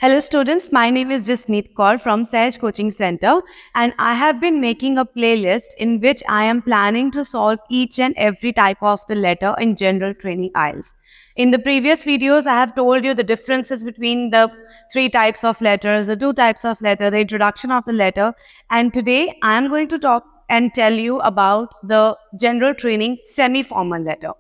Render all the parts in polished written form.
Hello students, my name is Jasmeet Kaur from Sahaj Coaching Center, and I have been making a playlist in which I am planning to solve each and every type of the letter in general training IELTS. In the previous videos, I have told you the differences between the three types of letters, the two types of letter, the introduction of the letter, and today I am going to talk and tell you about the general training semi-formal letter.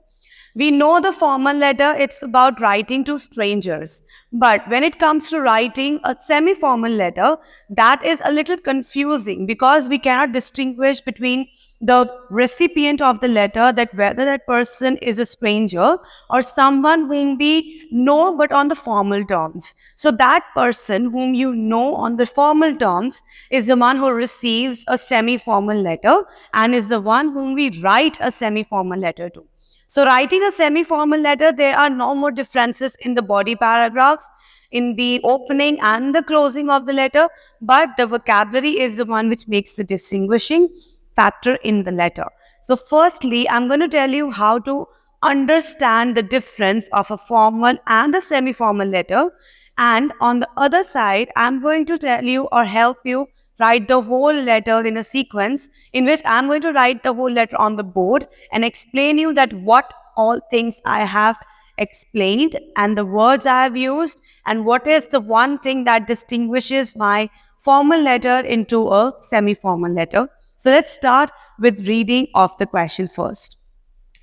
We know the formal letter, it's about writing to strangers. But when it comes to writing a semi-formal letter, that is a little confusing because we cannot distinguish between the recipient of the letter, that whether that person is a stranger or someone whom we know but on the formal terms. So that person whom you know on the formal terms is the one who receives a semi-formal letter and is the one whom we write a semi-formal letter to. So writing a semi-formal letter, there are no more differences in the body paragraphs, in the opening and the closing of the letter, but the vocabulary is the one which makes the distinguishing factor in the letter. So firstly, I'm going to tell you how to understand the difference of a formal and a semi-formal letter. And on the other side, I'm going to tell you or help you write the whole letter in a sequence in which I'm going to write the whole letter on the board and explain you that what all things I have explained and the words I have used and what is the one thing that distinguishes my formal letter into a semi-formal letter. So let's start with reading of the question first.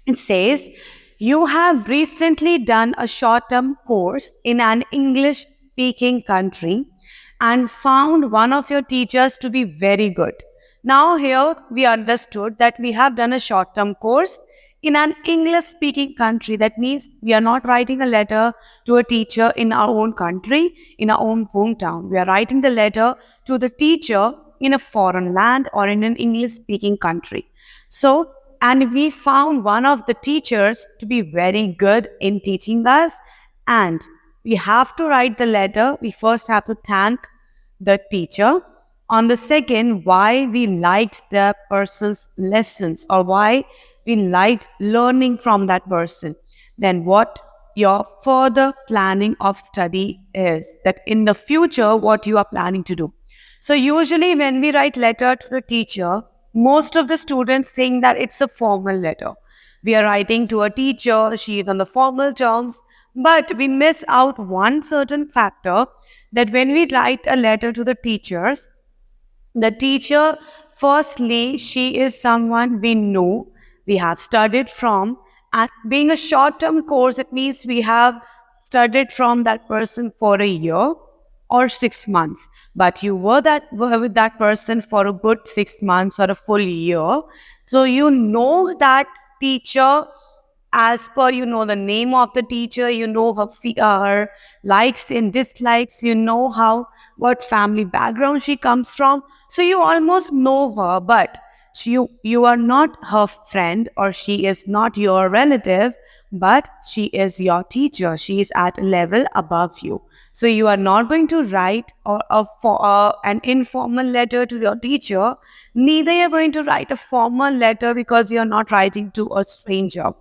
It says, you have recently done a short-term course in an English-speaking country and found one of your teachers to be very good. Now here we understood that we have done a short-term course in an English-speaking country. That means we are not writing a letter to a teacher in our own country, in our own hometown. We are writing the letter to the teacher in a foreign land or in an English-speaking country. So, and we found one of the teachers to be very good in teaching us, and we have to write the letter. We first have to thank the teacher. On the second, why we liked the person's lessons or why we liked learning from that person. Then what your further planning of study is, that in the future, what you are planning to do. So usually when we write letter to the teacher, most of the students think that it's a formal letter. We are writing to a teacher, she is on the formal terms, but we miss out one certain factor, that when we write a letter to the teachers, the teacher, firstly, she is someone we know, we have studied from, and being a short-term course, it means we have studied from that person for a year or 6 months. But you were with that person for a good 6 months or a full year. So you know that teacher as per, you know the name of the teacher, you know her likes and dislikes, you know what family background she comes from. So you almost know her, but you are not her friend or she is not your relative, but she is your teacher. She is at a level above you. So you are not going to write an informal letter to your teacher. Neither you are going to write a formal letter because you are not writing to a stranger.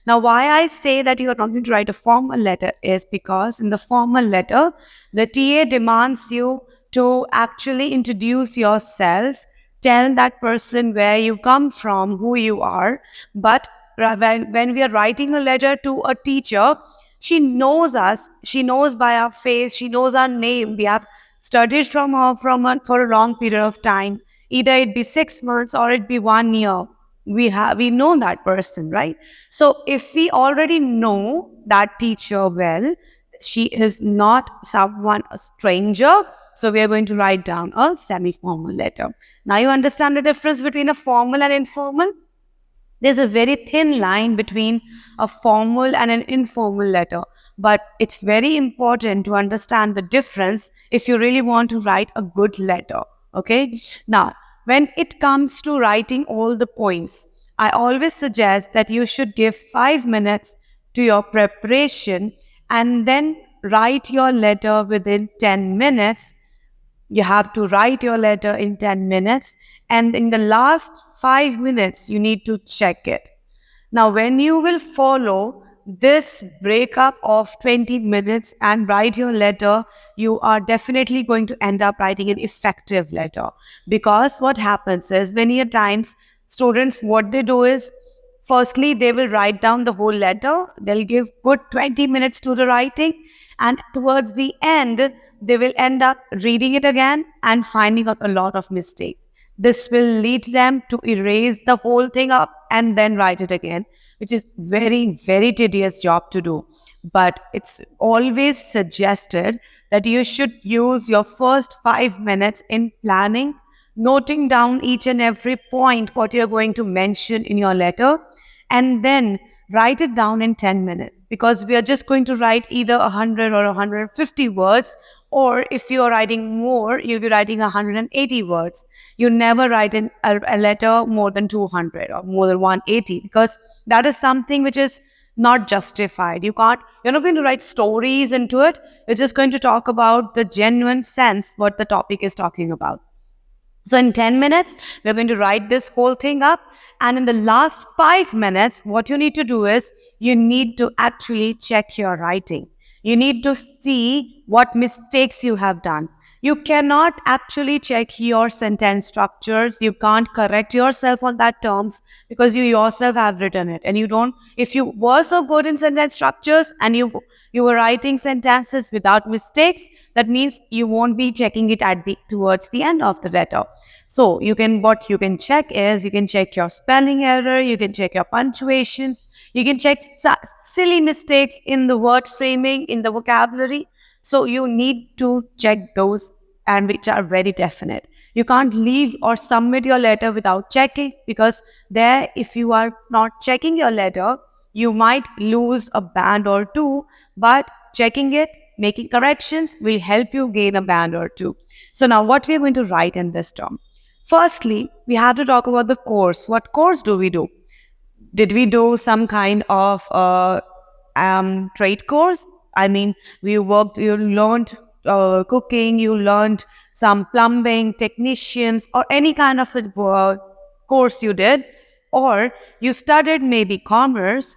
Now, why I say that you are not going to write a formal letter is because in the formal letter, the TA demands you to actually introduce yourself, tell that person where you come from, who you are. But when we are writing a letter to a teacher, she knows us, she knows by our face, she knows our name. We have studied from her for a long period of time. Either it be 6 months or it be 1 year. We know that person, right? So if we already know that teacher well, she is not someone a stranger, so we are going to write down a semi-formal letter. Now you understand the difference between a formal and informal? There's a very thin line between a formal and an informal letter, but it's very important to understand the difference if you really want to write a good letter. Okay? Now, when it comes to writing all the points, I always suggest that you should give 5 minutes to your preparation and then write your letter within 10 minutes. You have to write your letter in 10 minutes, and in the last 5 minutes, you need to check it. Now, when you will follow this breakup of 20 minutes and write your letter, you are definitely going to end up writing an effective letter. Because what happens is, many a times, students, what they do is, firstly, they will write down the whole letter. They'll give good 20 minutes to the writing. And towards the end, they will end up reading it again and finding out a lot of mistakes. This will lead them to erase the whole thing up and then write it again, which is very, very tedious job to do. But it's always suggested that you should use your first 5 minutes in planning, noting down each and every point what you're going to mention in your letter, and then write it down in 10 minutes, because we are just going to write either 100 or 150 words, or if you are writing more, you'll be writing 180 words. You never write in a letter more than 200 or more than 180, because that is something which is not justified. You're not going to write stories into it. You're just going to talk about the genuine sense what the topic is talking about. So in 10 minutes, we're going to write this whole thing up. And in the last 5 minutes, what you need to do is you need to actually check your writing. You need to see what mistakes you have done. You cannot actually check your sentence structures. You can't correct yourself on that terms, because you yourself have written it. And you don't, if you were so good in sentence structures and you were writing sentences without mistakes, that means you won't be checking it towards the end of the letter. So what you can check is, you can check your spelling error, you can check your punctuations, you can check silly mistakes in the word framing, in the vocabulary. So you need to check those, and which are very definite. You can't leave or submit your letter without checking, because there, if you are not checking your letter, you might lose a band or two, but checking it, making corrections will help you gain a band or two. So now what we are going to write in this term. Firstly, we have to talk about the course. What course do we do? Did we do some kind of trade course? I mean, you learned cooking, you learned some plumbing, technicians, or any kind of course you did, or you studied maybe commerce,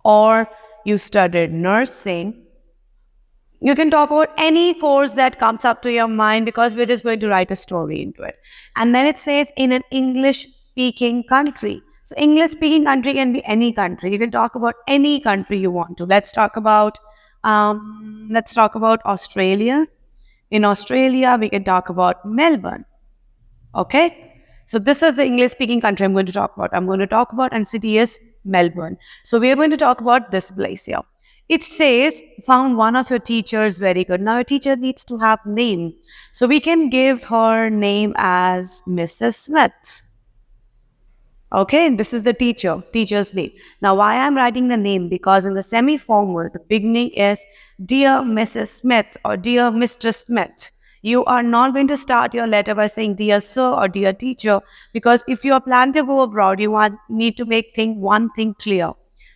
or you studied nursing. You can talk about any course that comes up to your mind, because we're just going to write a story into it. And then it says in an English speaking country. So English speaking country can be any country. You can talk about any country you want to. Let's talk about Australia. In Australia, we can talk about Melbourne. Okay? So this is the English speaking country I'm going to talk about. I'm going to talk about, and city is Melbourne. So we are going to talk about this place here. It says, found one of your teachers very good. Now, your teacher needs to have name. So we can give her name as Mrs. Smith. Okay, this is the teacher's name. Now, why I'm writing the name? Because in the semi-formal, the beginning is Dear Mrs. Smith or Dear Mr. Smith. You are not going to start your letter by saying Dear Sir or Dear Teacher, because if you are planning to go abroad, you need to make one thing clear.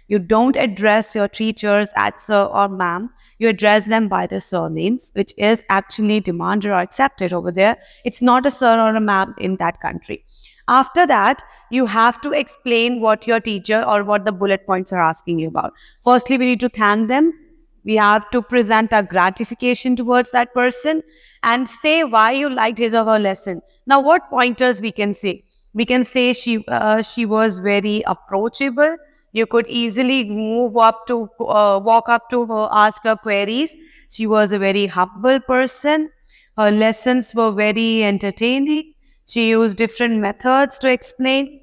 You don't address your teachers as sir or ma'am. You address them by their surnames, which is actually demanded or accepted over there. It's not a sir or a ma'am in that country. After that, you have to explain what your teacher or what the bullet points are asking you about. Firstly, we need to thank them. We have to present our gratification towards that person and say why you liked his or her lesson. Now, what pointers we can say? We can say she was very approachable. You could easily walk up to her, ask her queries. She was a very humble person. Her lessons were very entertaining. She used different methods to explain.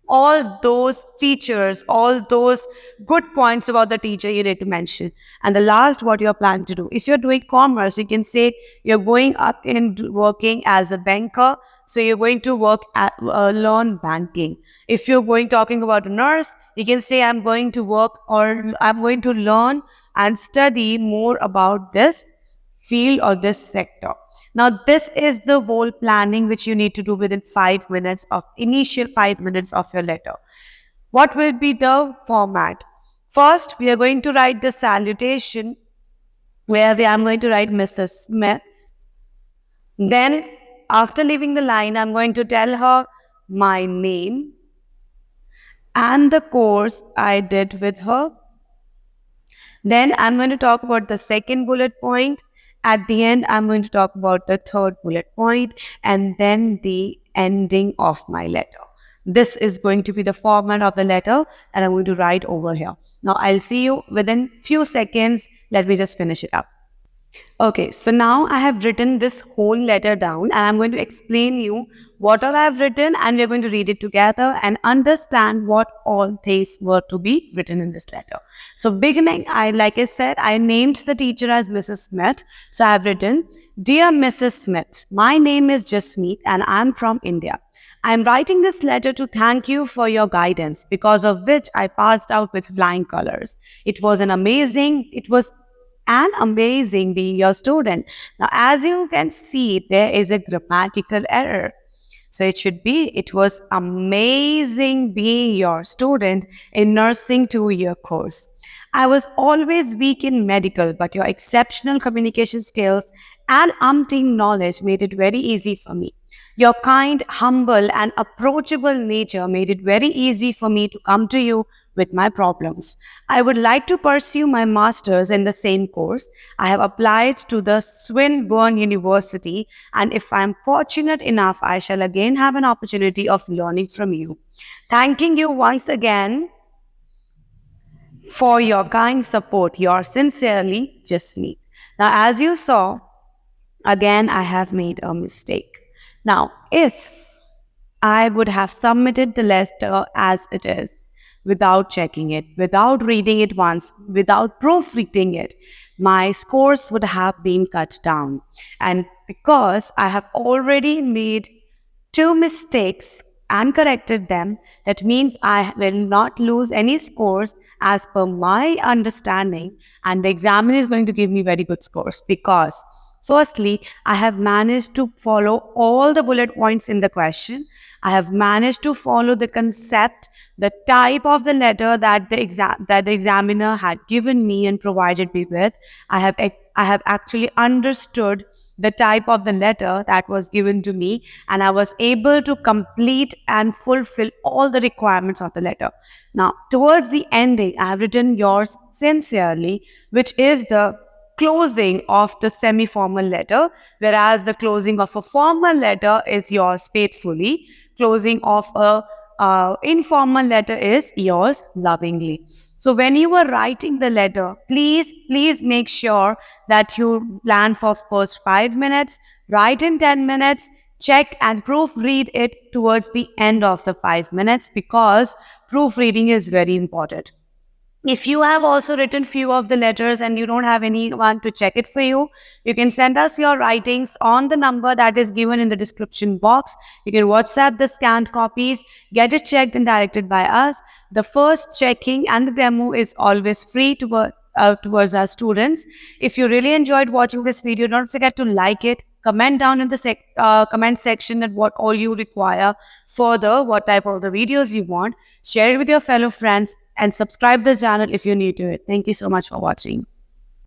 All those features, all those good points about the teacher you need to mention. And the last, what you're planning to do. If you're doing commerce, you can say you're going up and working as a banker. So you're going to learn banking. If you're talking about a nurse, you can say I'm going to work, or I'm going to learn and study more about this field or this sector. Now, this is the whole planning which you need to do within initial 5 minutes of your letter. What will be the format? First, we are going to write the salutation, where I'm going to write Mrs. Smith. Then, after leaving the line, I'm going to tell her my name. and the course I did with her. Then I'm going to talk about the second bullet point. At the end, I'm going to talk about the third bullet point and then the ending of my letter. This is going to be the format of the letter and I'm going to write over here. Now I'll see you within few seconds. Let me just finish it up. Okay, so now I have written this whole letter down and I'm going to explain you what all I have written and we're going to read it together and understand what all things were to be written in this letter. So beginning, like I said, I named the teacher as Mrs. Smith. So I have written, Dear Mrs. Smith, my name is Jasmeet and I'm from India. I'm writing this letter to thank you for your guidance, because of which I passed out with flying colors. It was amazing being your student. Now, as you can see, there is a grammatical error. So it should be, it was amazing being your student in nursing 2-year course. I was always weak in medical, but your exceptional communication skills and umpteen knowledge made it very easy for me. Your kind, humble, and approachable nature made it very easy for me to come to you with my problems. I would like to pursue my master's in the same course. I have applied to the Swinburne University, and if I am fortunate enough, I shall again have an opportunity of learning from you. Thanking you once again for your kind support. Yours sincerely, Jasmeet. Now, as you saw, again, I have made a mistake. Now, if I would have submitted the letter as it is, without checking it, without reading it once, without proofreading it, my scores would have been cut down. And because I have already made 2 mistakes and corrected them, that means I will not lose any scores as per my understanding, and the examiner is going to give me very good scores because firstly, I have managed to follow all the bullet points in the question. I have managed to follow the concept, the type of the letter that the examiner had given me and provided me with. I have actually understood the type of the letter that was given to me, and I was able to complete and fulfill all the requirements of the letter. Now, towards the ending, I have written yours sincerely, which is the closing of the semi-formal letter, whereas the closing of a formal letter is yours faithfully. Closing of a informal letter is yours lovingly. So when you are writing the letter, please make sure that you plan for first 5 minutes, write in 10 minutes, check and proofread it towards the end of the 5 minutes, because proofreading is very important. If you have also written few of the letters and you don't have anyone to check it for you, you can send us your writings on the number that is given in the description box. You can WhatsApp the scanned copies, get it checked and directed by us. The first checking and the demo is always free towards our students. If you really enjoyed watching this video, don't forget to like it, comment down in the comment section that what all you require further, what type of the videos you want. Share it with your fellow friends and subscribe the channel if you're new to it. Thank you so much for watching.